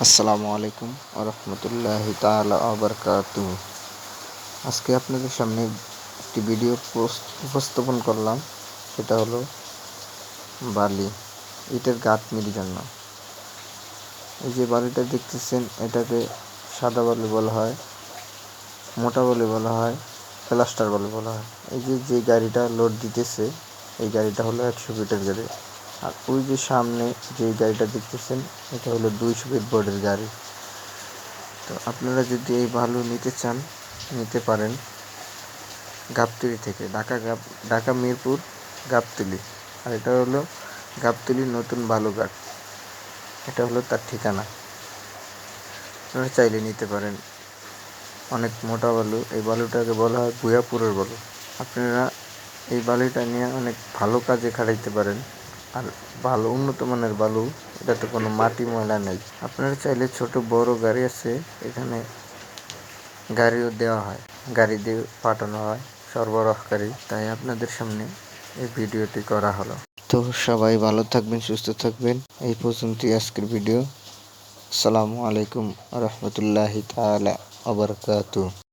আসসালামু আলাইকুম রহমতুল্লাহি তাআলা ওয়া বারাকাতুহু। আজকে আপনাদের সামনে একটি ভিডিও উপস্থাপন করলাম, সেটা হলো বালি ইটের গাঁথনির জন্য। এই যে বালিটা দেখতেছেন, এটাকে সাদা বালি বলা হয়, মোটা বালি বলা হয়, প্লাস্টার বালি বলা হয়। এই যে গাড়িটা লোড দিতেছে, এই গাড়িটা হলো 100 ফিটের গাড়ি। আর ওই যে সামনে যে গাড়িটা দেখতেছেন, এটা হলো 200 ফিট বোর্ডের গাড়ি। তো আপনারা যদি এই বালু নিতে চান, নিতে পারেন গাবতলী থেকে, ঢাকা মিরপুর গাবতলী। আর এটা হলো গাবতলী নতুন বালুঘাট, এটা হলো তার ঠিকানা। আপনারা চাইলে নিতে পারেন। অনেক মোটা বালু, এই বালুটাকে বলা হয় ভূয়াপুরের বালু। আপনারা এই বালুটা নিয়ে অনেক ভালো কাজে খাটাইতে পারেন। আর ভালো উন্নত মানের বালু, এটাতে কোনো মাটি ময়লা নেই। আপনারা চাইলে ছোট বড় গাড়ি আছে, এখানে গাড়িও দেওয়া হয়, গাড়ি দিয়ে পাঠানো হয় সরবরাহকারী। তাই আপনাদের সামনে এই ভিডিওটি করা হলো। তো সবাই ভালো থাকবেন, সুস্থ থাকবেন। এই পর্যন্তই আজকের ভিডিও। আসসালামু আলাইকুম রহমতুল্লাহি তাআলা ওয়া বারাকাতুহু।